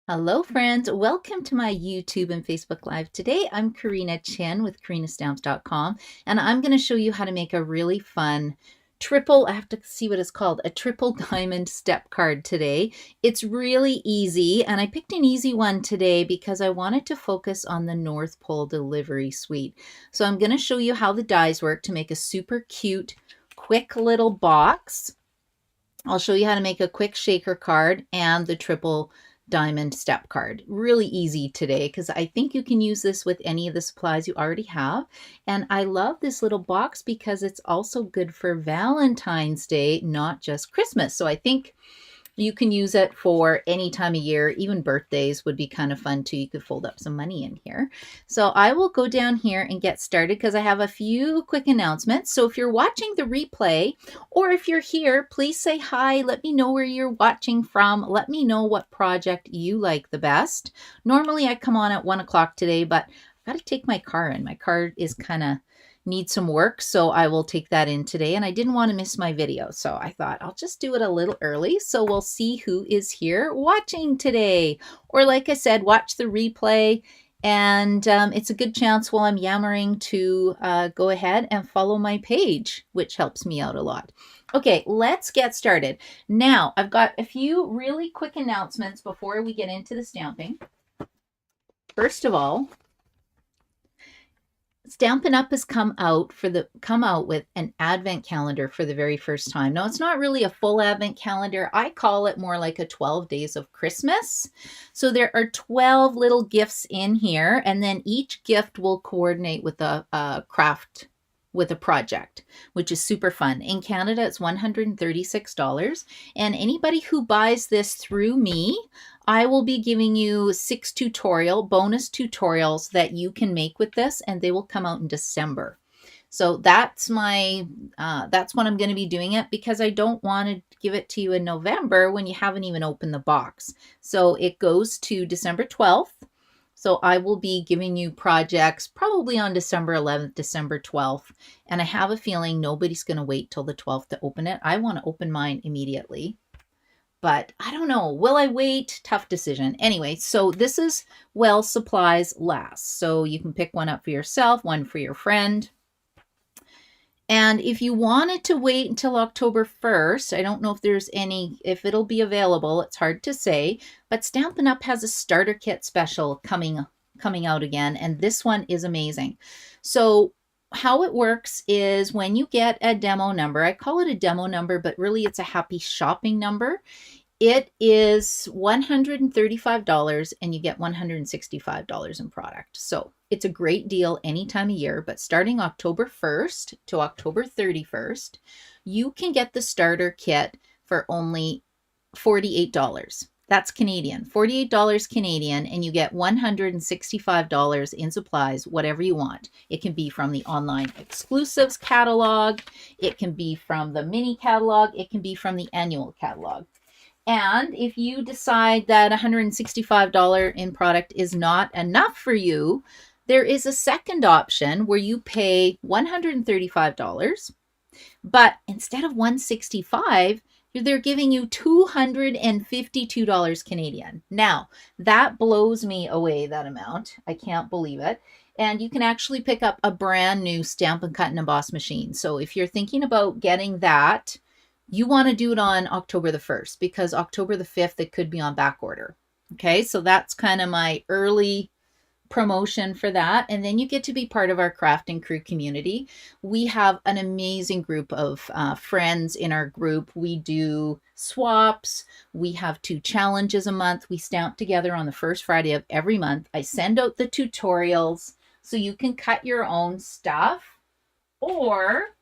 Hello friends, welcome to my YouTube and Facebook Live. Today I'm Karina Chen with KarinaStamps.com and I'm going to show you how to make a really fun I have to see what it's called, a triple diamond step card today. It's really easy and I picked an easy one today because I wanted to focus on the North Pole delivery suite. So I'm going to show you how the dies work to make a super cute, quick little box. I'll show you how to make a quick shaker card and the triple diamond step card. Really easy today because I think you can use this with any of the supplies you already have. And I love this little box because it's also good for Valentine's Day, not just Christmas. So I think you can use it for any time of year. Even birthdays would be kind of fun too. You could fold up some money in here. So I will go down here and get started because I have a few quick announcements. So if you're watching the replay or if you're here, please say hi. Let me know where you're watching from. Let me know what project you like the best. Normally I come on at 1 o'clock today, but I've got to take my car in. My car is kind of need some work, so I will take that in today, and I didn't want to miss my video, so I thought I'll just do it a little early so we'll see who is here watching today. Or like I said, watch the replay, and it's a good chance while I'm yammering to go ahead and follow my page, which helps me out a lot. Okay, let's get started. Now, I've got a few really quick announcements before we get into the stamping. First of all, Stampin' Up has come out with an advent calendar for the very first time. Now, it's not really a full advent calendar. I call it more like a 12 days of Christmas. So there are 12 little gifts in here, and then each gift will coordinate with a craft with a project, which is super fun. In Canada, it's $136. And anybody who buys this through me, I will be giving you 6 bonus tutorials that you can make with this, and they will come out in December. So that's that's when I'm going to be doing it, because I don't want to give it to you in November when you haven't even opened the box. So it goes to December 12th. So I will be giving you projects probably on December 11th, December 12th. And I have a feeling nobody's going to wait till the 12th to open it. I want to open mine immediately. But I don't know. Will I wait? Tough decision. Anyway, so this is while supplies last. So you can pick one up for yourself, one for your friend. And if you wanted to wait until October 1st, I don't know if it'll be available. It's hard to say. But Stampin' Up has a starter kit special coming out again. And this one is amazing. So how it works is when you get a demo number, I call it a demo number, but really it's a happy shopping number. It is $135 and you get $165 in product. So it's a great deal any time of year, but starting October 1st to October 31st, you can get the starter kit for only $48. That's Canadian, $48 Canadian, and you get $165 in supplies, whatever you want. It can be from the online exclusives catalog, it can be from the mini catalog, it can be from the annual catalog. And if you decide that $165 in product is not enough for you, there is a second option where you pay $135, but instead of $165, they're giving you $252 Canadian. Now, that blows me away, that amount. I can't believe it. And you can actually pick up a brand new Stampin' Cut and Emboss machine. So if you're thinking about getting that, you want to do it on October the 1st, because October the 5th, it could be on back order. Okay, so that's kind of my early promotion for that. And then you get to be part of our crafting crew community. We have an amazing group of friends in our group. We do swaps. We have 2 challenges a month. We stamp together on the first Friday of every month. I send out the tutorials so you can cut your own stuff, or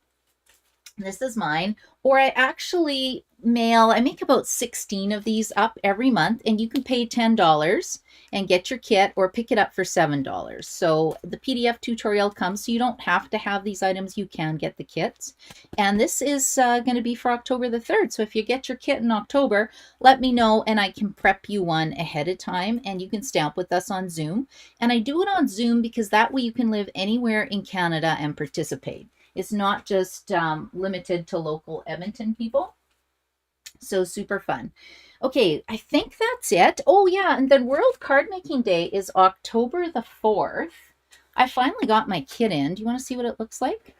this is mine, or I actually I make about 16 of these up every month, and you can pay $10 and get your kit or pick it up for $7. So the PDF tutorial comes, so you don't have to have these items. You can get the kits. And this is going to be for October the 3rd. So if you get your kit in October, let me know and I can prep you one ahead of time, and you can stamp with us on Zoom. And I do it on Zoom because that way you can live anywhere in Canada and participate. It's not just limited to local Edmonton people. So super fun. Okay, I think that's it. Oh yeah, and then World Card Making Day is October the 4th. I finally got my kit in. Do you want to see what it looks like?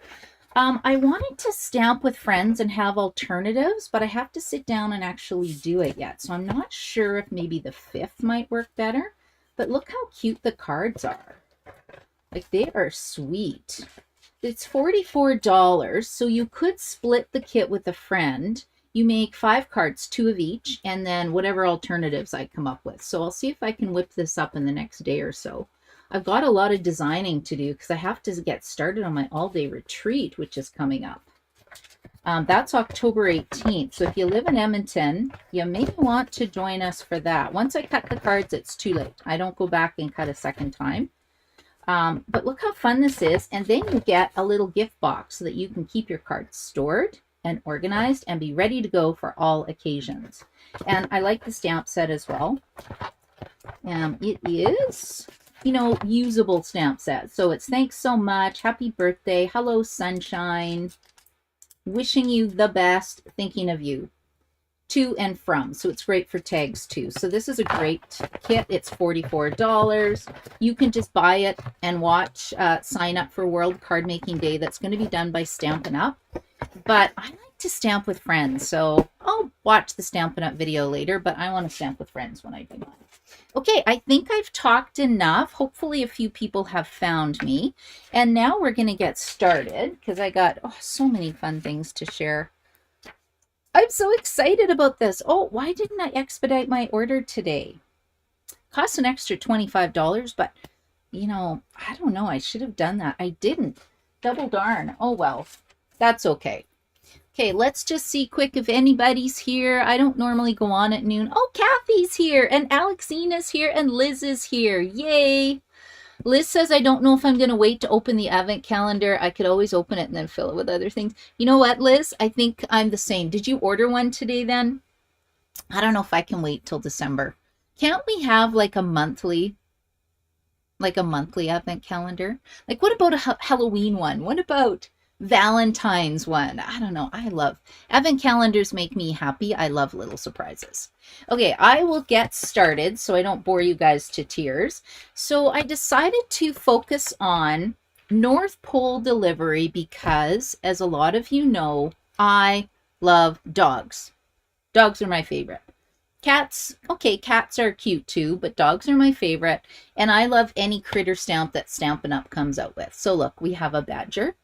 I wanted to stamp with friends and have alternatives, but I have to sit down and actually do it yet. So I'm not sure if maybe the 5th might work better. But look how cute the cards are. Like, they are sweet. It's $44, so you could split the kit with a friend. You make 5 cards, 2 of each, and then whatever alternatives I come up with. So I'll see if I can whip this up in the next day or so. I've got a lot of designing to do because I have to get started on my all-day retreat, which is coming up. That's October 18th. So if you live in Edmonton, you may want to join us for that. Once I cut the cards, it's too late. I don't go back and cut a second time. But look how fun this is. And then you get a little gift box so that you can keep your cards stored and organized and be ready to go for all occasions. And I like the stamp set as well. It is, you know, usable stamp set. So it's thanks so much, happy birthday, hello sunshine, wishing you the best, thinking of you, to and from. So it's great for tags too. So this is a great kit. It's $44. You can just buy it and watch, sign up for World Card Making Day. That's going to be done by Stampin' Up. But I like to stamp with friends, so I'll watch the Stampin' Up video later, but I want to stamp with friends when I do mine. Okay, I think I've talked enough. Hopefully a few people have found me. And now we're going to get started because I got so many fun things to share. I'm so excited about this. Oh, why didn't I expedite my order today? Costs an extra $25, but you know, I don't know. I should have done that. I didn't. Double darn. Oh, well, that's okay. Okay, let's just see quick if anybody's here. I don't normally go on at noon. Oh, Kathy's here, and Alexina's here, and Liz is here. Yay! Liz says, I don't know if I'm going to wait to open the advent calendar. I could always open it and then fill it with other things. You know what, Liz? I think I'm the same. Did you order one today then? I don't know if I can wait till December. Can't we have like a monthly advent calendar? Like, what about a Halloween one? What about Valentine's one? I don't know. I love advent calendars, make me happy. I love little surprises. Okay, I will get started so I don't bore you guys to tears. So I decided to focus on North Pole delivery because, as a lot of you know, I love dogs. Dogs are my favorite. Cats, okay, cats are cute too, but dogs are my favorite. And I love any critter stamp that Stampin' Up comes out with. So look, we have a badger.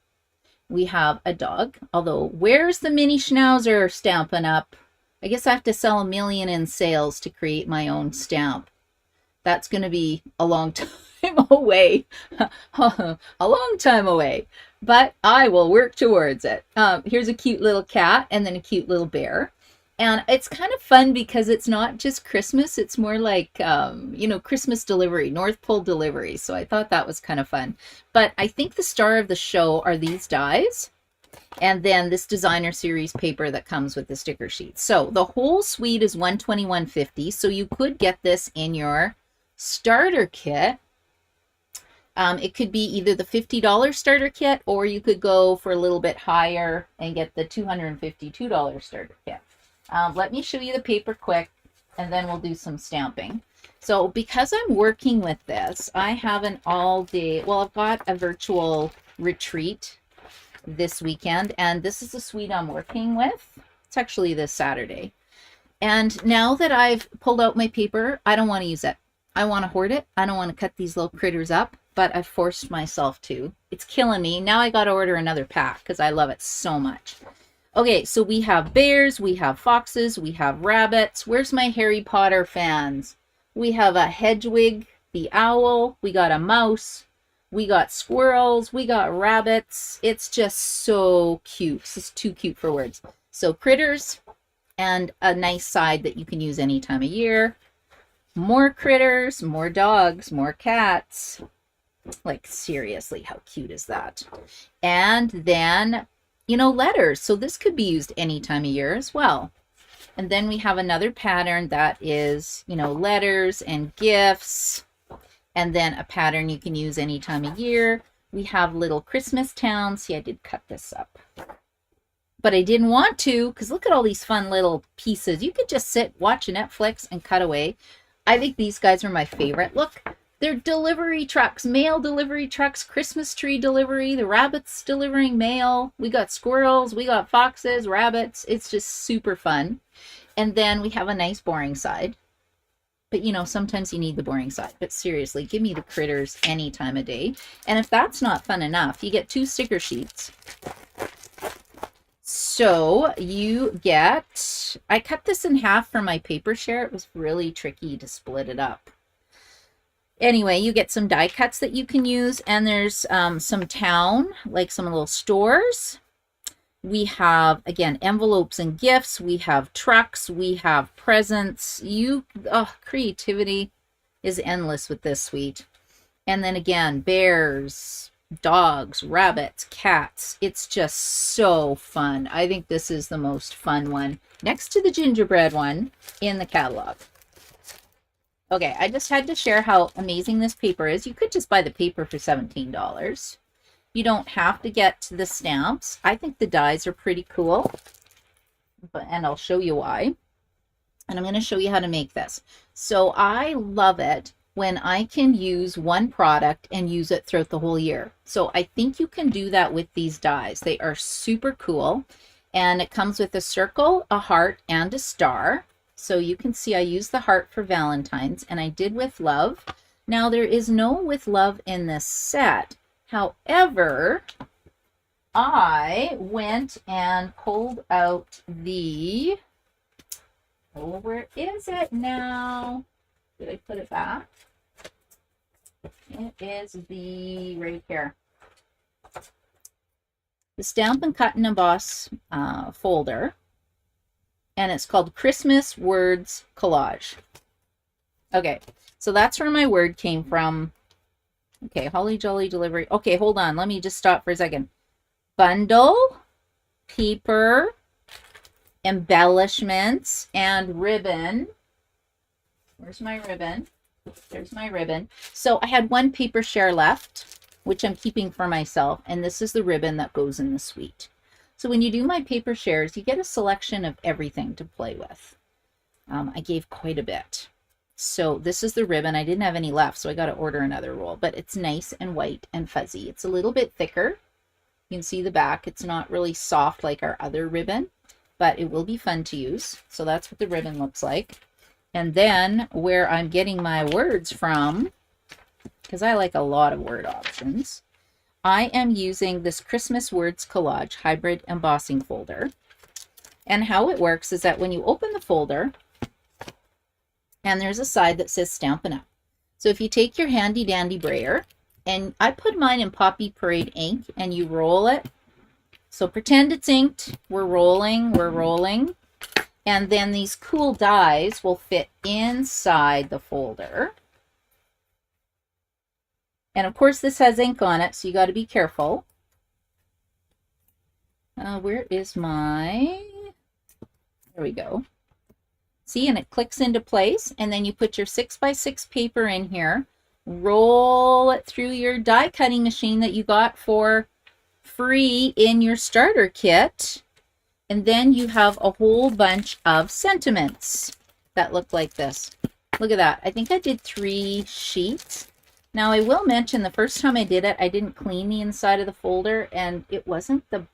We have a dog, although where's the mini schnauzer Stampin' Up? I guess I have to sell 1 million in sales to create my own stamp. That's going to be a long time away. A long time away. But I will work towards it. Here's a cute little cat and then a cute little bear. And it's kind of fun because it's not just Christmas. It's more like, you know, Christmas delivery, North Pole delivery. So I thought that was kind of fun. But I think the star of the show are these dies. And then this designer series paper that comes with the sticker sheet. So the whole suite is $121.50. So you could get this in your starter kit. It could be either the $50 starter kit, or you could go for a little bit higher and get the $252 starter kit. Let me show you the paper quick, and then we'll do some stamping. So because I'm working with this, I have an all-day, well, I've got a virtual retreat this weekend, and this is the suite I'm working with. It's actually this Saturday. And now that I've pulled out my paper, I don't want to use it. I want to hoard it. I don't want to cut these little critters up, but I've forced myself to. It's killing me. Now I got to order another pack because I love it so much. Okay, so we have bears, we have foxes, we have rabbits. Where's my Harry Potter fans? We have a Hedwig, the owl, we got a mouse, we got squirrels, we got rabbits. It's just so cute. This is too cute for words. So critters and a nice side that you can use any time of year. More critters, more dogs, more cats. Like, seriously, how cute is that? And then, you know, letters. So this could be used any time of year as well. And then we have another pattern that is, you know, letters and gifts. And then a pattern you can use any time of year. We have little Christmas towns. See, I did cut this up. but I didn't want to because look at all these fun little pieces. You could just sit, watch Netflix, and cut away. I think these guys are my favorite. Look, they're delivery trucks, mail delivery trucks, Christmas tree delivery, the rabbits delivering mail. We got squirrels, we got foxes, rabbits. It's just super fun. And then we have a nice boring side. But you know, sometimes you need the boring side. But seriously, give me the critters any time of day. And if that's not fun enough, you get 2 sticker sheets. So you get, I cut this in half for my paper share. It was really tricky to split it up. Anyway, you get some die cuts that you can use, and there's some town, like some little stores. We have, again, envelopes and gifts. We have trucks. We have presents. Creativity is endless with this suite. And then again, bears, dogs, rabbits, cats. It's just so fun. I think this is the most fun one, next to the gingerbread one in the catalog. Okay, I just had to share how amazing this paper is. You could just buy the paper for $17. You don't have to get the stamps. I think the dies are pretty cool, and I'll show you why. And I'm going to show you how to make this. So I love it when I can use one product and use it throughout the whole year. So I think you can do that with these dies. They are super cool, and it comes with a circle, a heart, and a star. So you can see I used the heart for Valentine's, and I did with love. Now there is no with love in this set. However, I went and pulled out the, where is it now? Did I put it back? It is right here. The Stamp and Cut and Emboss folder. And it's called Christmas Words Collage. Okay, so that's where my word came from. Okay, Holly Jolly Delivery. Okay, hold on. Let me just stop for a second. Bundle, paper, embellishments, and ribbon. Where's my ribbon? There's my ribbon. So I had 1 paper share left, which I'm keeping for myself. And this is the ribbon that goes in the suite. So when you do my paper shares, you get a selection of everything to play with. I gave quite a bit. So this is the ribbon. I didn't have any left, so I got to order another roll. But it's nice and white and fuzzy. It's a little bit thicker. You can see the back. It's not really soft like our other ribbon, but it will be fun to use. So that's what the ribbon looks like. And then where I'm getting my words from, because I like a lot of word options, I am using this Christmas Words Collage Hybrid Embossing Folder. And how it works is that when you open the folder, and there's a side that says Stampin' Up. So if you take your handy dandy brayer, and I put mine in Poppy Parade ink, and you roll it. So pretend it's inked. We're rolling, we're rolling. And then these cool dies will fit inside the folder. And of course this has ink on it, so you got to be careful. Where is my, there we go. See, and it clicks into place, and then you put your 6x6 paper in here, roll it through your die cutting machine that you got for free in your starter kit, and then you have a whole bunch of sentiments that look like this. Look at that. I think I did 3 sheets. Now, I will mention the first time I did it, I didn't clean the inside of the folder, and it wasn't the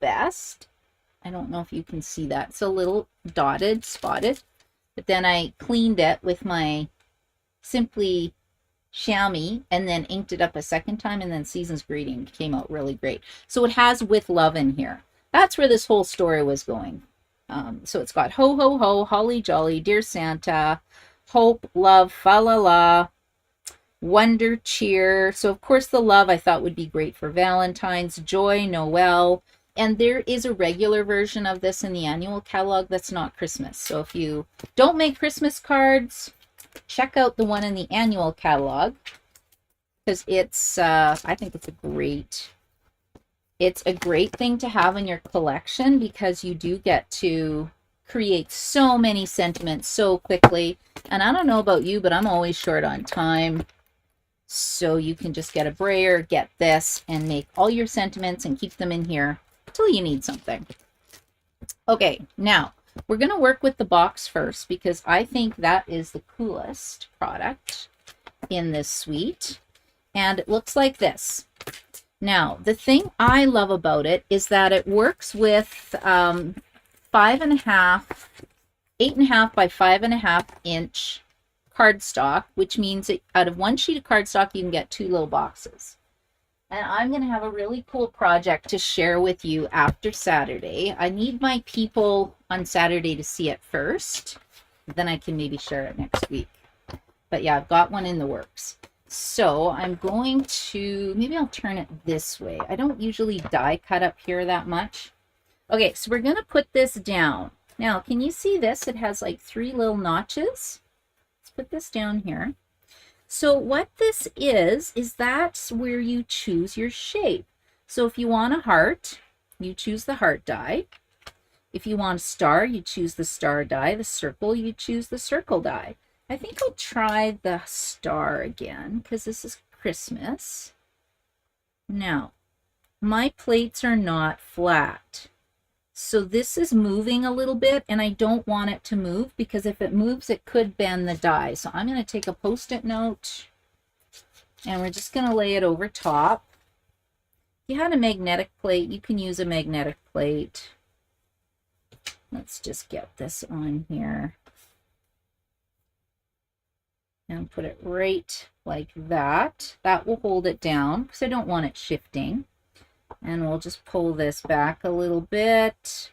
best. I don't know if you can see that. It's a little dotted, spotted. But then I cleaned it with my Simply chamois and then inked it up a second time, and then Season's Greeting came out really great. So it has With Love in here. That's where this whole story was going. So it's got Ho, Ho, Ho, Holly Jolly, Dear Santa, Hope, Love, Fa La La, Wonder, Cheer. So of course the love I thought would be great for Valentine's, Joy, Noel, and there is a regular version of this in the annual catalog that's not Christmas. So if you don't make Christmas cards, check out the one in the annual catalog, because it's I think it's a great thing to have in your collection, because you do get to create so many sentiments so quickly. And I don't know about you, but I'm always short on time. So you can just get a brayer, get this, and make all your sentiments and keep them in here until you need something. Okay, now we're going to work with the box first because I think that is the coolest product in this suite. And it looks like this. Now, the thing I love about it is that it works with 5.5, 8.5 by 5.5 inch cardstock, which means that out of one sheet of cardstock, you can get 2 little boxes. And I'm going to have a really cool project to share with you after Saturday. I need my people on Saturday to see it first. Then I can maybe share it next week. But yeah, I've got one in the works. So I'm going to, maybe I'll turn it this way. I don't usually die cut up here that much. Okay, so we're going to put this down. Now, can you see this? It has like 3 little notches. Let's put this down here. So what this is that's where you choose your shape. So if you want a heart, you choose the heart die. If you want a star, you choose the star die. The circle, you choose the circle die. I think I'll try the star again because this is Christmas. Now, my plates are not flat. So this is moving a little bit and I don't want it to move because if it moves, it could bend the die. So I'm going to take a Post-it note and we're just going to lay it over top. If you had a magnetic plate, you can use a magnetic plate. Let's just get this on here and put it right like that. That will hold it down because I don't want it shifting. And we'll just pull this back a little bit,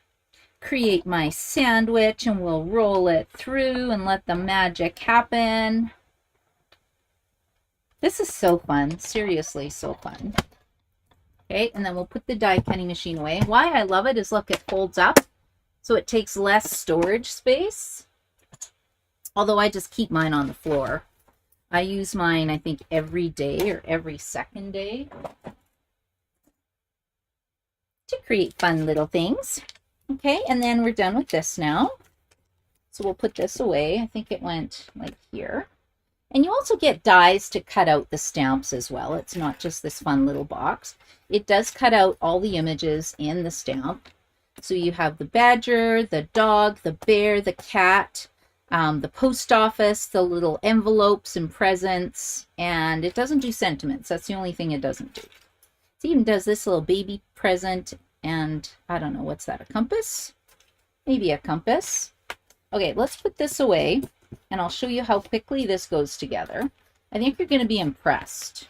create my sandwich, and we'll roll it through and let the magic happen. This is so fun, seriously so fun. Okay, and then we'll put the die cutting machine away. Why I love it is, look, it folds up, so it takes less storage space. Although I just keep mine on the floor. I use mine, I think, every day or every second day to create fun little things. Okay, and then we're done with this now. So we'll put this away. I think it went like here. And you also get dies to cut out the stamps as well. It's not just this fun little box. It does cut out all the images in the stamp. So you have the badger, the dog, the bear, the cat, the post office, the little envelopes and presents, and it doesn't do sentiments. That's the only thing it doesn't do. It even does this little baby present, and I don't know, what's that, a compass? Maybe a compass. Okay, let's put this away, and I'll show you how quickly this goes together. I think you're going to be impressed.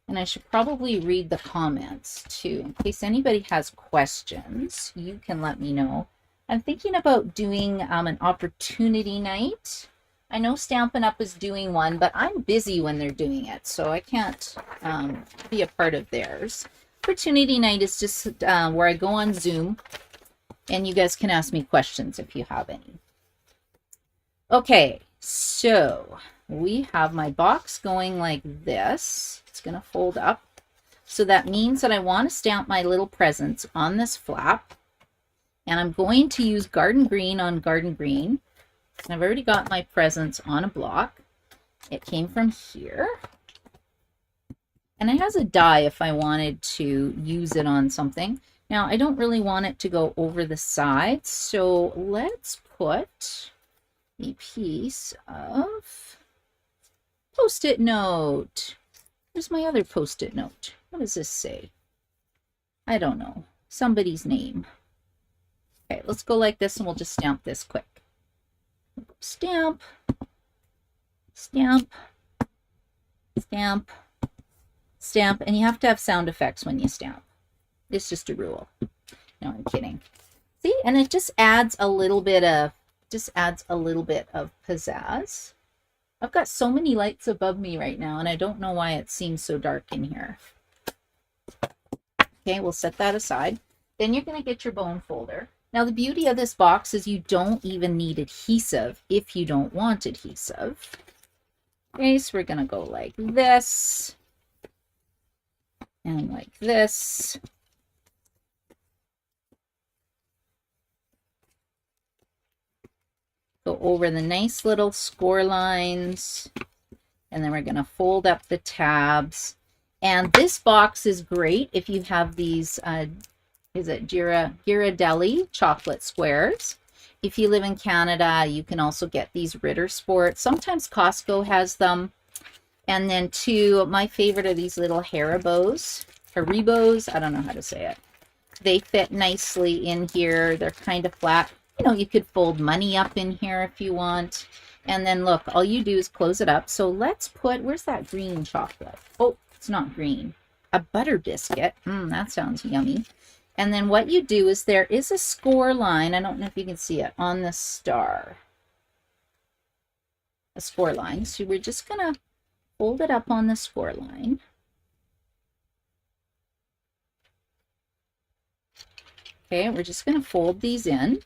And I should probably read the comments too, in case anybody has questions. You can let me know. I'm thinking about doing an opportunity night. I know Stampin' Up is doing one, but I'm busy when they're doing it, so I can't be a part of theirs. Opportunity night is just where I go on Zoom, and you guys can ask me questions if you have any. Okay, so we have my box going like this. It's going to fold up. So that means that I want to stamp my little presents on this flap. And I'm going to use garden green on garden green. And I've already got my presents on a block. It came from here. And it has a die if I wanted to use it on something. Now, I don't really want it to go over the sides. So let's put a piece of Post-it note. Where's my other Post-it note? What does this say? I don't know. Somebody's name. Okay, let's go like this and we'll just stamp this quick. Stamp, stamp, stamp, stamp, and you have to have sound effects when you stamp. It's just a rule. No, I'm kidding. See, and it just adds a little bit of pizzazz. I've got so many lights above me right now, and I don't know why it seems so dark in here. Okay, we'll set that aside. Then you're going to get your bone folder. Now, the beauty of this box is you don't even need adhesive if you don't want adhesive. Okay, so we're going to go like this and like this. Go over the nice little score lines, and then we're going to fold up the tabs. And this box is great if you have these is it Ghirardelli chocolate squares. If you live in Canada, you can also get these Ritter Sport. Sometimes Costco has them. And then two, my favorite are these little Haribos. I don't know how to say it. They fit nicely in here. They're kind of flat. You know, you could fold money up in here if you want. And then look, all you do is close it up. So let's put, where's that green chocolate? Oh, it's not green. A butter biscuit. That sounds yummy. And then what you do is there is a score line. I don't know if you can see it on the star. A score line. So we're just going to fold it up on the score line. Okay, we're just going to fold these in.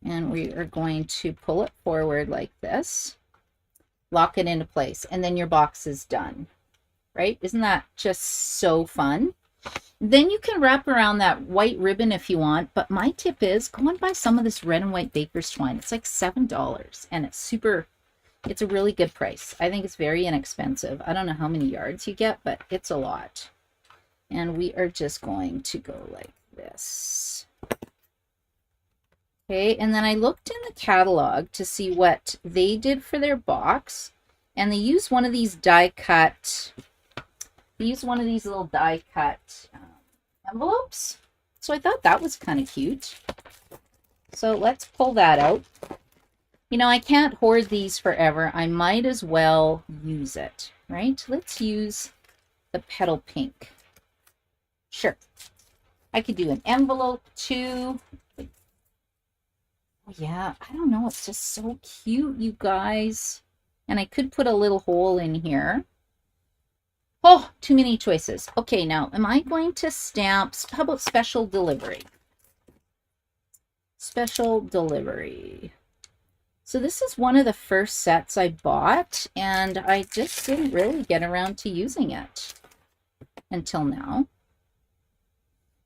And we are going to pull it forward like this. Lock it into place. And then your box is done. Right? Isn't that just so fun? Then you can wrap around that white ribbon if you want, but my tip is go and buy some of this red and white baker's twine. It's like $7 and it's a really good price. I think it's very inexpensive. I don't know how many yards you get, but it's a lot. And we are just going to go like this. Okay, and then I looked in the catalog to see what they did for their box, and they used one of these die-cut little die-cut envelopes. So I thought that was kind of cute. So let's pull that out. You know, I can't hoard these forever. I might as well use it, right? Let's use the Petal Pink. Sure. I could do an envelope too. Oh, yeah, I don't know. It's just so cute, you guys. And I could put a little hole in here. Oh, too many choices. Okay, now, am I going to stamp? How about special delivery? Special delivery. So this is one of the first sets I bought, and I just didn't really get around to using it until now.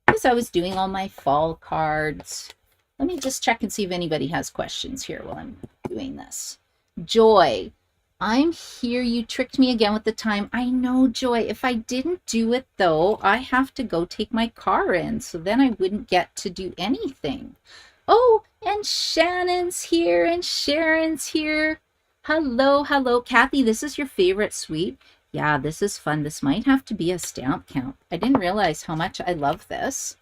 Because I was doing all my fall cards. Let me just check and see if anybody has questions here while I'm doing this. Joy. I'm here. You tricked me again with the time. I know, Joy. If I didn't do it, though, I have to go take my car in. So then I wouldn't get to do anything. Oh, and Shannon's here and Sharon's here. Hello, hello. Kathy, this is your favorite suite. Yeah, this is fun. This might have to be a stamp count. I didn't realize how much I love this.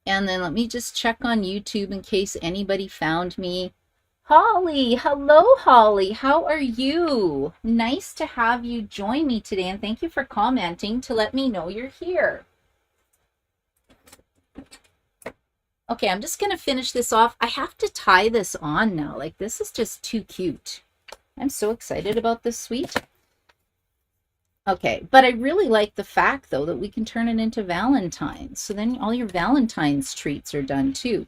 And then let me just check on YouTube in case anybody found me. Holly, hello Holly, how are you? Nice to have you join me today, and thank you for commenting to let me know you're here. Okay, I'm just going to finish this off. I have to tie this on now. Like, this is just too cute. I'm so excited about this suite. Okay, but I really like the fact, though, that we can turn it into Valentine's. So then all your Valentine's treats are done, too.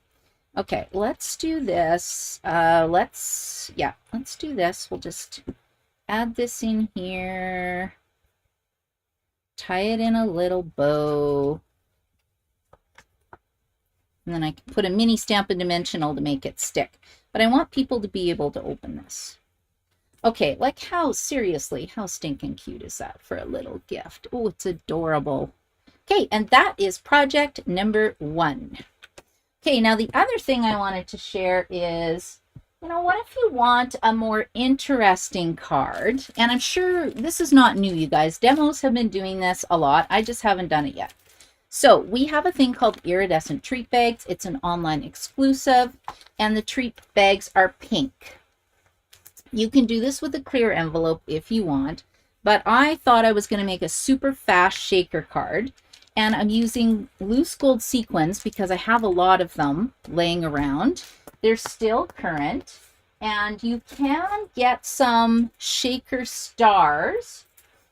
Okay, let's do this. Let's do this. We'll just add this in here. Tie it in a little bow. And then I can put a mini Stampin' Dimensional to make it stick. But I want people to be able to open this. Okay, like seriously, how stinking cute is that for a little gift? Oh, it's adorable. Okay, and that is project number 1. Okay, now the other thing I wanted to share is, you know, what if you want a more interesting card? And I'm sure this is not new, you guys. Demos have been doing this a lot. I just haven't done it yet. So we have a thing called iridescent treat bags. It's an online exclusive, and the treat bags are pink. You can do this with a clear envelope if you want, but I thought I was going to make a super fast shaker card. And I'm using loose gold sequins because I have a lot of them laying around. They're still current. And you can get some shaker stars,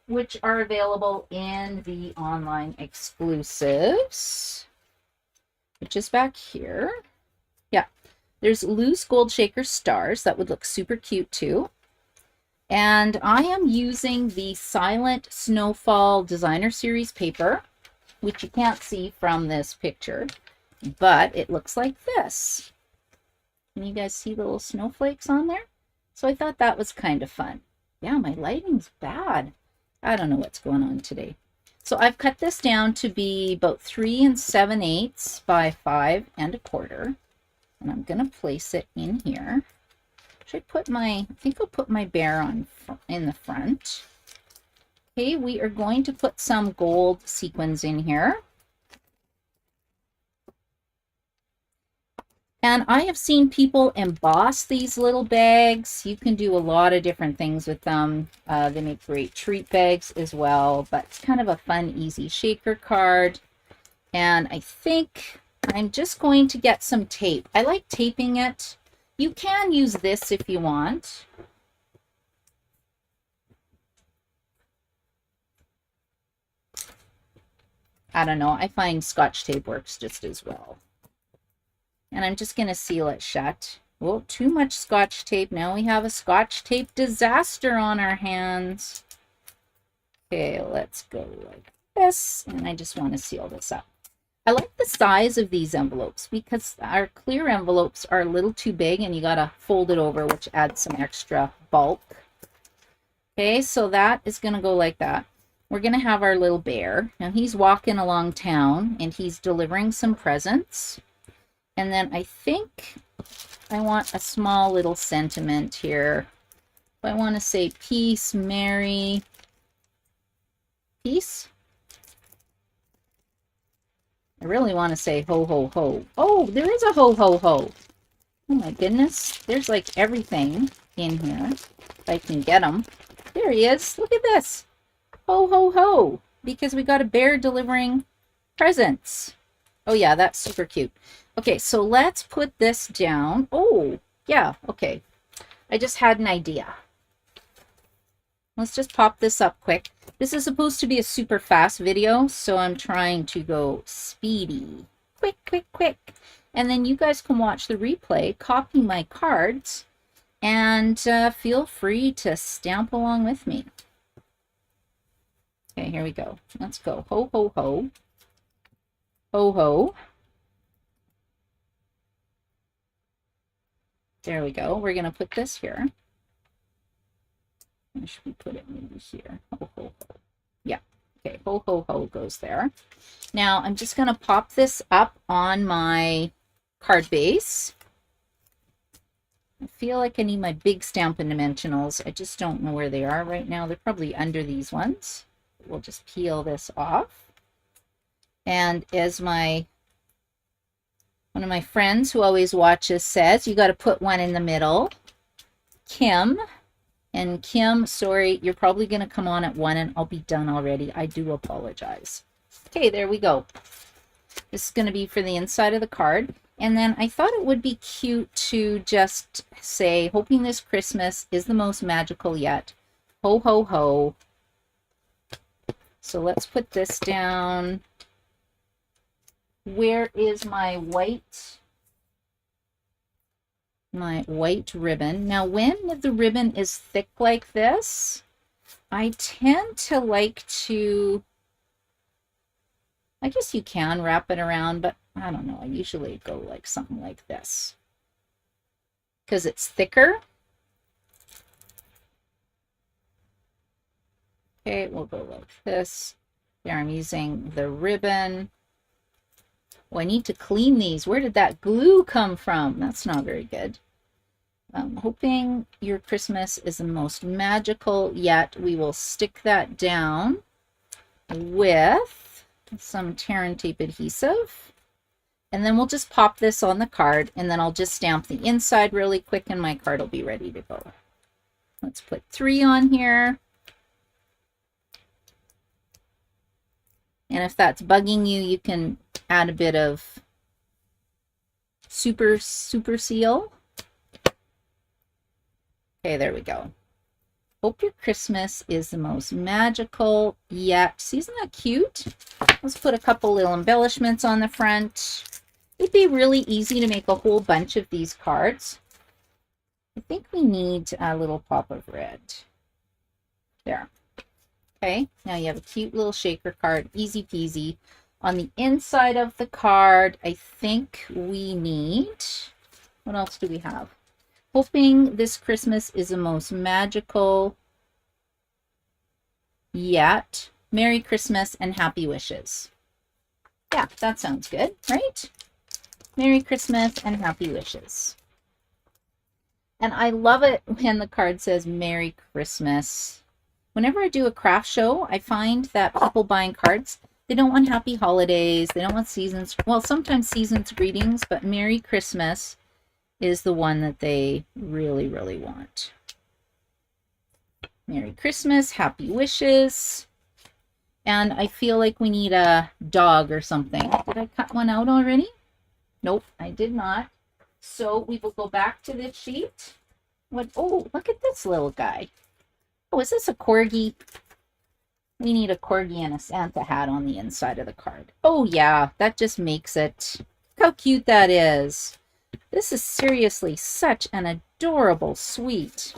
which are available in the online exclusives, which is back here. Yeah, there's loose gold shaker stars. That would look super cute too. And I am using the Silent Snowfall Designer Series paper, which you can't see from this picture, but it looks like this. Can you guys see the little snowflakes on there? So I thought that was kind of fun. Yeah, my lighting's bad. I don't know what's going on today. So I've cut this down to be about 3 7/8 by 5 1/4. And I'm going to place it in here. Should I put I think I'll put my bear on in the front. Okay, we are going to put some gold sequins in here. And I have seen people emboss these little bags. You can do a lot of different things with them. They make great treat bags as well, but it's kind of a fun, easy shaker card. And I think I'm just going to get some tape. I like taping it. You can use this if you want. I don't know. I find Scotch tape works just as well. And I'm just going to seal it shut. Oh, too much Scotch tape. Now we have a Scotch tape disaster on our hands. Okay, let's go like this. And I just want to seal this up. I like the size of these envelopes because our clear envelopes are a little too big and you got to fold it over, which adds some extra bulk. Okay, so that is going to go like that. We're going to have our little bear. Now he's walking along town and he's delivering some presents. And then I think I want a small little sentiment here. I want to say peace, Mary, peace. I really want to say ho, ho, ho. Oh, there is a ho, ho, ho. Oh my goodness. There's like everything in here. If I can get them. There he is. Look at this. Ho, ho, ho. Because we got a bear delivering presents. Oh yeah, that's super cute. Okay, so let's put this down. Oh, yeah, okay. I just had an idea. Let's just pop this up quick. This is supposed to be a super fast video, so I'm trying to go speedy. Quick, quick, quick. And then you guys can watch the replay, copy my cards, and feel free to stamp along with me. Okay, here we go. Let's go. Ho, ho, ho. Ho, ho. There we go. We're going to put this here. Where should we put it? Maybe here. Ho, ho, ho. Yeah. Okay. Ho, ho, ho goes there. Now, I'm just going to pop this up on my card base. I feel like I need my big Stampin' Dimensionals. I just don't know where they are right now. They're probably under these ones. We'll just peel this off. And as one of my friends who always watches says, you got to put one in the middle. Kim. And Kim, sorry, you're probably going to come on at 1 and I'll be done already. I do apologize. Okay, there we go. This is going to be for the inside of the card. And then I thought it would be cute to just say, hoping this Christmas is the most magical yet. Ho, ho, ho. So let's put this down. Where is my white ribbon? Now, when the ribbon is thick like this, I tend to like to, I guess you can wrap it around, but I don't know. I usually go like something like this because it's thicker. Okay, we'll go like this. There, I'm using the ribbon. Oh, I need to clean these. Where did that glue come from? That's not very good. I'm hoping your Christmas is the most magical yet. We will stick that down with some tear and tape adhesive. And then we'll just pop this on the card, and then I'll just stamp the inside really quick and my card will be ready to go. Let's put 3 on here. And if that's bugging you, you can add a bit of super seal. Okay, there we go. Hope your Christmas is the most magical yet. See, isn't that cute? Let's put a couple little embellishments on the front. It'd be really easy to make a whole bunch of these cards. I think we need a little pop of red. There. Okay, now you have a cute little shaker card, easy peasy. On the inside of the card, I think we need, what else do we have? Hoping this Christmas is the most magical yet. Merry Christmas and happy wishes. Yeah, that sounds good, right? Merry Christmas and happy wishes. And I love it when the card says Merry Christmas. Whenever I do a craft show, I find that people buying cards, they don't want happy holidays. They don't want seasons. Well, sometimes seasons greetings, but Merry Christmas is the one that they really, really want. Merry Christmas, happy wishes. And I feel like we need a dog or something. Did I cut one out already? Nope, I did not. So we will go back to this sheet. What? Oh, look at this little guy. Oh, is this a corgi? We need a corgi and a Santa hat on the inside of the card. Oh yeah, that just makes it. Look how cute that is. This is seriously such an adorable sweet.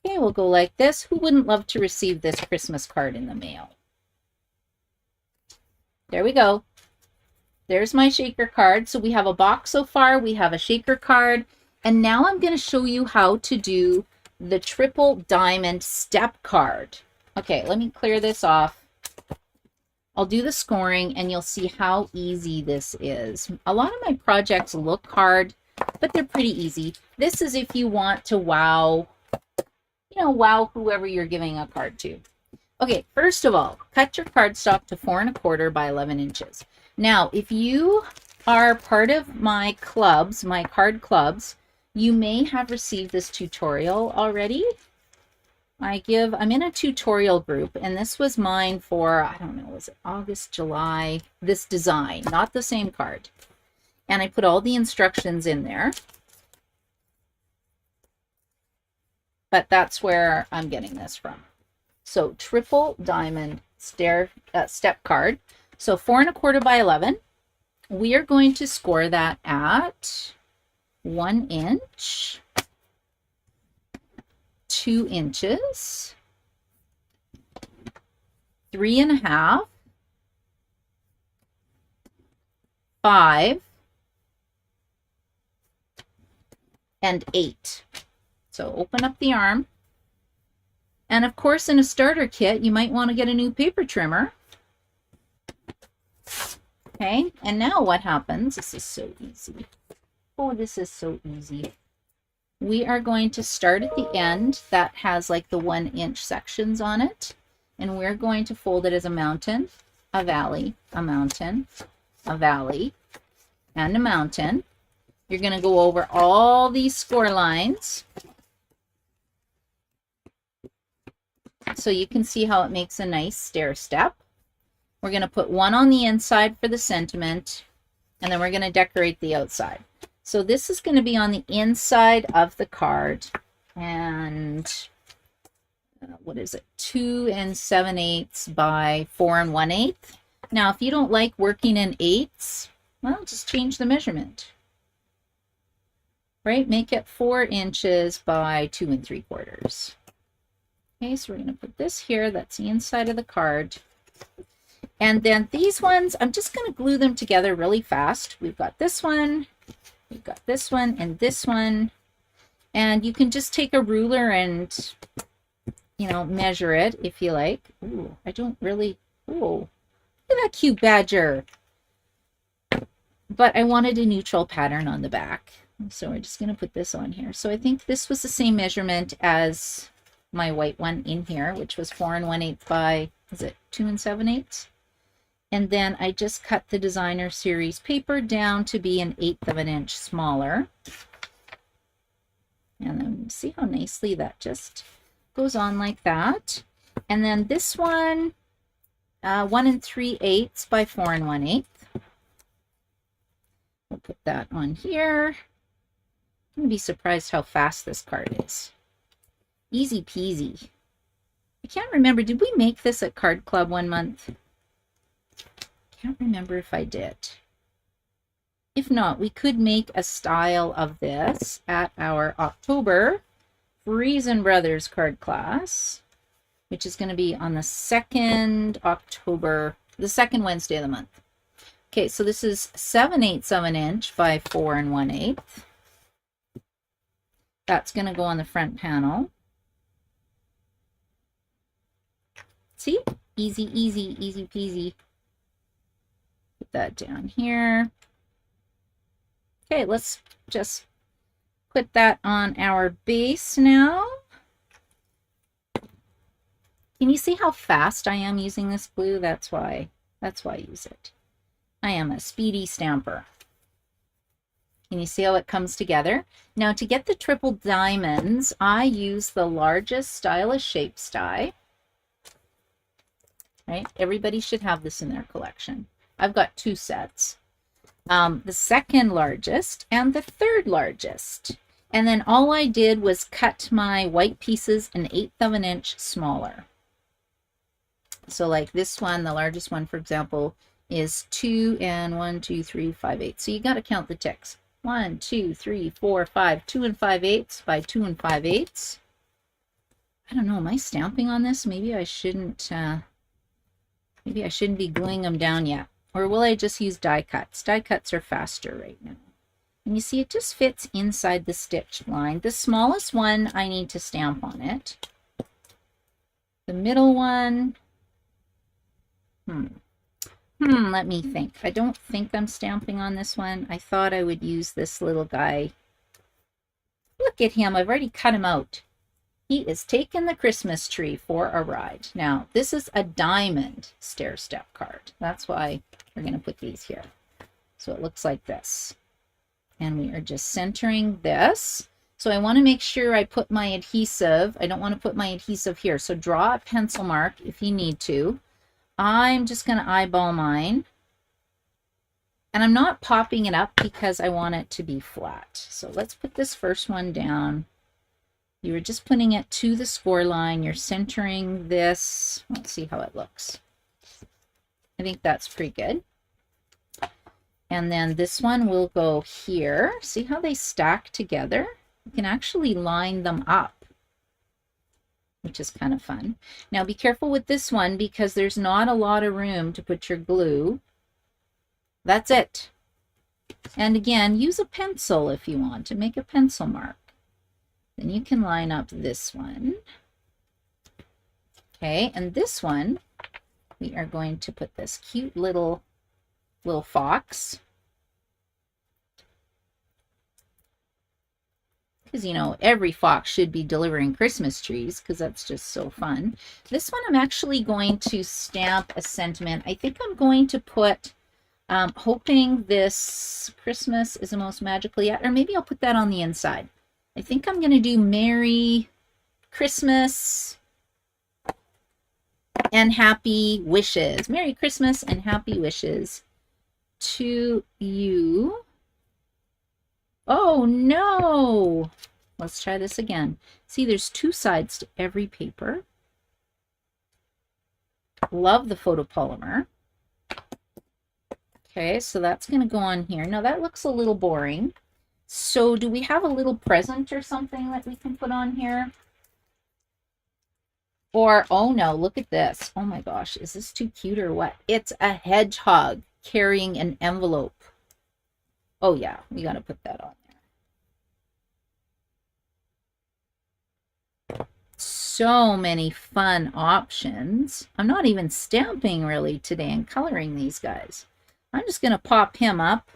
Okay, we'll go like this. Who wouldn't love to receive this Christmas card in the mail? There we go. There's my shaker card. So we have a box so far. We have a shaker card. And now I'm going to show you how to do the triple diamond step card. Okay, let me clear this off. I'll do the scoring and you'll see how easy this is. A lot of my projects look hard, but they're pretty easy. This is if you want to wow, wow whoever you're giving a card to. Okay, first of all, cut your cardstock to 4 1/4 by 11 inches. Now, if you are part of my clubs, my card clubs, you may have received this tutorial already. I'm in a tutorial group, and this was mine for, I don't know, was it August, July, this design, not the same card. And I put all the instructions in there. But that's where I'm getting this from. So triple diamond step card. So 4 1/4 by 11. We are going to score that at 1 inch, 2 inches, 3 1/2, 5, and 8. So open up the arm. And of course, in a starter kit, you might want to get a new paper trimmer. Okay, and now what happens? This is so easy. Oh, this is so easy. We are going to start at the end that has like the 1 inch sections on it. And we're going to fold it as a mountain, a valley, a mountain, a valley, and a mountain. You're going to go over all these score lines. So you can see how it makes a nice stair step. We're going to put one on the inside for the sentiment, and then we're going to decorate the outside. So this is going to be on the inside of the card, and what is it? 2 7/8 by 4 1/8. Now, if you don't like working in eighths, well, just change the measurement. Right? Make it 4 inches by 2 3/4. Okay, so we're going to put this here. That's the inside of the card. And then these ones, I'm just going to glue them together really fast. We've got this one, we've got this one, and this one. And you can just take a ruler and, measure it if you like. Ooh, I don't really, ooh, look at that cute badger. But I wanted a neutral pattern on the back. So we're just going to put this on here. So I think this was the same measurement as my white one in here, which was 4 1/8 by, is it 2 7/8? And then I just cut the designer series paper down to be 1/8 of an inch smaller. And then see how nicely that just goes on like that. And then this one, 1 3/8 by 4 1/8. We'll put that on here. I'm going to be surprised how fast this card is. Easy peasy. I can't remember. Did we make this at Card Club one month? Can't remember if I did. If not, we could make a style of this at our October Friesen Brothers card class, which is going to be on the 2nd October, the 2nd Wednesday of the month. Okay, so this is 7/8 of an inch by 4 1/8. That's going to go on the front panel. See? Easy, easy, easy peasy. Put that down here. Okay, let's just put that on our base now. Can you see how fast I am using this glue? That's why I use it. I am a speedy stamper. Can you see how it comes together? Now to get the triple diamonds, I use the largest Stylish Shapes die. Right? Everybody should have this in their collection. I've got 2 sets. The second largest and the third largest. And then all I did was cut my white pieces 1/8 of an inch smaller. So like this one, the largest one, for example, is 2 and 1, 2, 3, 5, 8. So you got to count the ticks. 1, 2, 3, 4, 5, 2 and 5/8 by 2 and 5/8. I don't know. Am I stamping on this? Maybe I shouldn't. Maybe I shouldn't be gluing them down yet. Or will I just use die cuts? Die cuts are faster right now. And you see it just fits inside the stitched line. The smallest one, I need to stamp on it. The middle one, let me think. I don't think I'm stamping on this one. I thought I would use this little guy. Look at him. I've already cut him out. He is taking the Christmas tree for a ride. Now, this is a diamond stair step card. That's why we're going to put these here. So it looks like this. And we are just centering this. So I want to make sure I put my adhesive. I don't want to put my adhesive here. So draw a pencil mark if you need to. I'm just going to eyeball mine. And I'm not popping it up because I want it to be flat. So let's put this first one down. You were just putting it to the score line. You're centering this. Let's see how it looks. I think that's pretty good. And then this one will go here. See how they stack together? You can actually line them up, which is kind of fun. Now be careful with this one because there's not a lot of room to put your glue. That's it. And again, use a pencil if you want to make a pencil mark. Then you can line up this one. Okay, and this one, we are going to put this cute little fox. Because, you know, every fox should be delivering Christmas trees because that's just so fun. This one I'm actually going to stamp a sentiment. I think I'm going to put, hoping this Christmas is the most magical yet, or maybe I'll put that on the inside. I think I'm going to do Merry Christmas and Happy Wishes. Merry Christmas and Happy Wishes to you. Oh no! Let's try this again. See, there's 2 sides to every paper. Love the photopolymer. Okay, so that's going to go on here. Now that looks a little boring. So do we have a little present or something that we can put on here? Or, oh no, look at this. Oh my gosh, is this too cute or what? It's a hedgehog carrying an envelope. Oh yeah, we got to put that on there. So many fun options. I'm not even stamping really today and coloring these guys. I'm just going to pop him up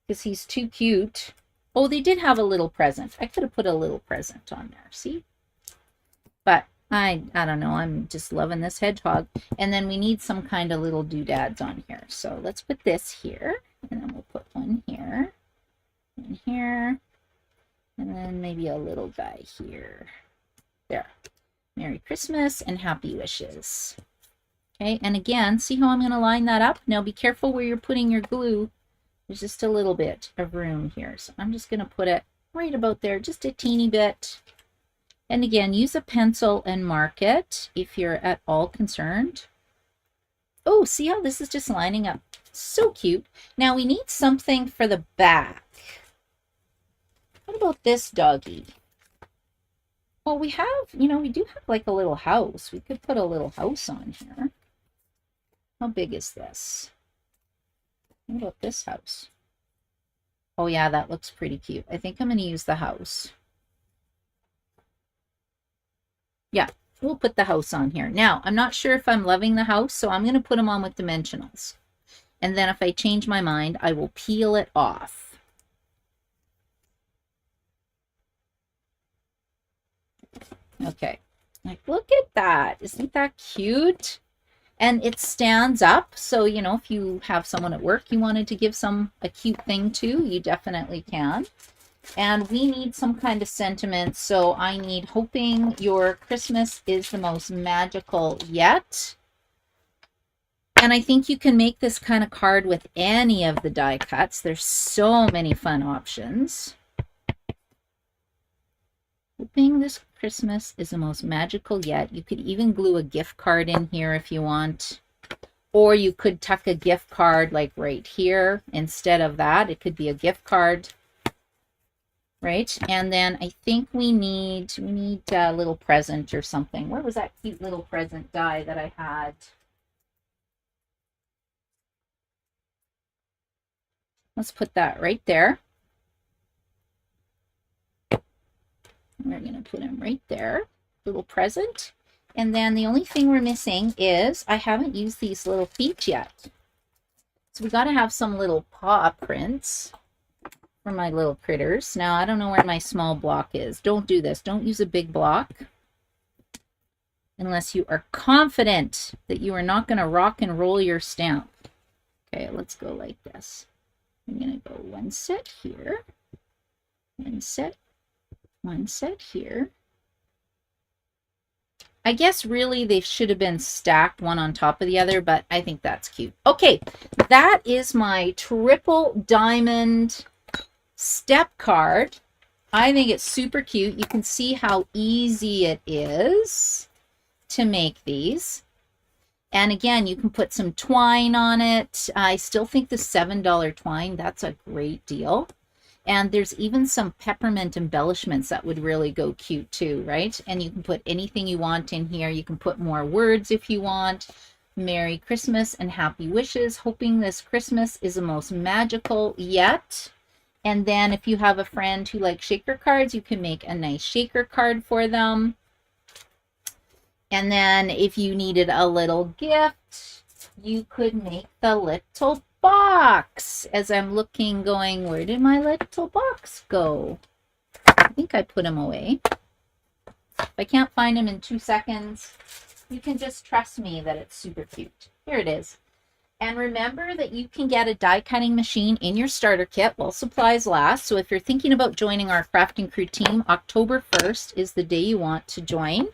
because he's too cute. Oh, they did have a little present. I could have put a little present on there, see? But I don't know. I'm just loving this hedgehog. And then we need some kind of little doodads on here. So let's put this here. And then we'll put one here. And here. And then maybe a little guy here. There. Merry Christmas and Happy Wishes. Okay, and again, see how I'm going to line that up? Now be careful where you're putting your glue. There's just a little bit of room here. So I'm just going to put it right about there, just a teeny bit. And again, use a pencil and mark it if you're at all concerned. Oh, see how this is just lining up? So cute. Now we need something for the back. What about this doggy? Well, we have, you know, we do have like a little house. We could put a little house on here. How big is this? What about this house? Oh yeah, that looks pretty cute. I think I'm going to use the house. Yeah, We'll put the house on here. Now, I'm not sure if I'm loving the house, so I'm going to put them on with dimensionals. And then if I change my mind, I will peel it off. Okay. Like, look at that. Isn't that cute? And it stands up. So, you know, if you have someone at work you wanted to give a cute thing to, you definitely can. And we need some kind of sentiment. So I need hoping your Christmas is the most magical yet. And I think you can make this kind of card with any of the die cuts. There's so many fun options. Hoping this Christmas is the most magical yet. You could even glue a gift card in here if you want. Or you could tuck a gift card like right here. Instead of that, it could be a gift card. Right? And then I think we need a little present or something. Where was that cute little present die that I had? Let's put that right there. We're going to put him right there. Little present. And then the only thing we're missing is I haven't used these little feet yet. So we got to have some little paw prints for my little critters. Now, I don't know where my small block is. Don't do this. Don't use a big block unless you are confident that you are not going to rock and roll your stamp. Okay, let's go like this. I'm going to go one set here, one set here. I guess really they should have been stacked one on top of the other, but I think that's cute. Okay, that is my triple diamond step card. I think it's super cute. You can see how easy it is to make these. And again, you can put some twine on it. I still think the $7 twine, that's a great deal. And there's even some peppermint embellishments that would really go cute too, right? And you can put anything you want in here. You can put more words if you want. Merry Christmas and happy wishes. Hoping this Christmas is the most magical yet. And then if you have a friend who likes shaker cards, you can make a nice shaker card for them. And then if you needed a little gift, you could make the little box. As I'm looking, going, where did my little box go? I think I put him away. If I can't find him in 2 seconds, you can just trust me that it's super cute. Here it is. And remember that you can get a die cutting machine in your starter kit while supplies last. So if you're thinking about joining our Crafting Crew team, October 1st is the day you want to join.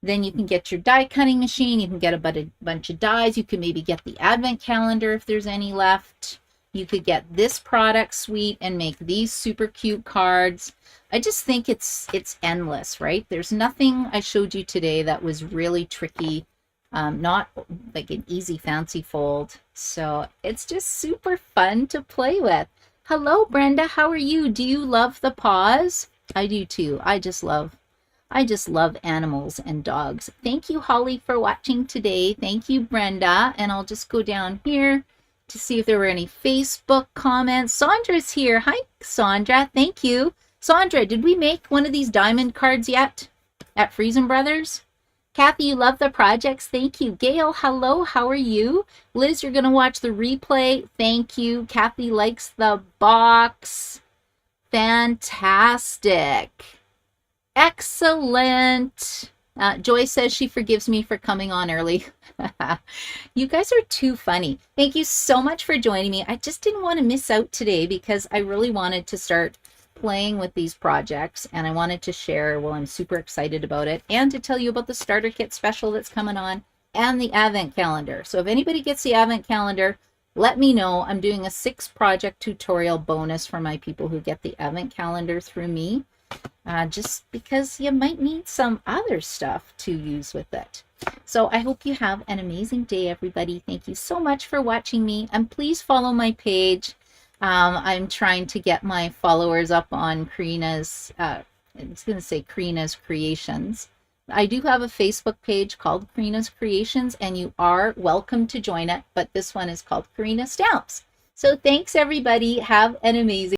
Then you can get your die cutting machine. You can get a bunch of dies. You can maybe get the advent calendar if there's any left. You could get this product suite and make these super cute cards. I just think it's endless, right? There's nothing I showed you today that was really tricky. Not like an easy fancy fold. So it's just super fun to play with. Hello, Brenda. How are you? Do you love the paws? I do too. I just love animals and dogs. Thank you, Holly, for watching today. Thank you, Brenda. And I'll just go down here to see if there were any Facebook comments. Sandra's here. Hi, Sandra. Thank you. Sandra, did we make one of these diamond cards yet at Friesen Brothers? Kathy, you love the projects. Thank you. Gail, hello. How are you? Liz, you're going to watch the replay. Thank you. Kathy likes the box. Fantastic. Excellent. Joy says she forgives me for coming on early. You guys are too funny. Thank you so much for joining me. I just didn't want to miss out today because I really wanted to start playing with these projects and I wanted to share, well, I'm super excited about it, and to tell you about the starter kit special that's coming on and the advent calendar. So if anybody gets the advent calendar, let me know. I'm doing a 6 project tutorial bonus for my people who get the advent calendar through me. Just because you might need some other stuff to use with it. So I hope you have an amazing day, everybody. Thank you so much for watching me, and please follow my page. I'm trying to get my followers up on Karina's, I was going to say Karina's Creations. I do have a Facebook page called Karina's Creations, and you are welcome to join it, but this one is called Karina Stamps. So thanks, everybody. Have an amazing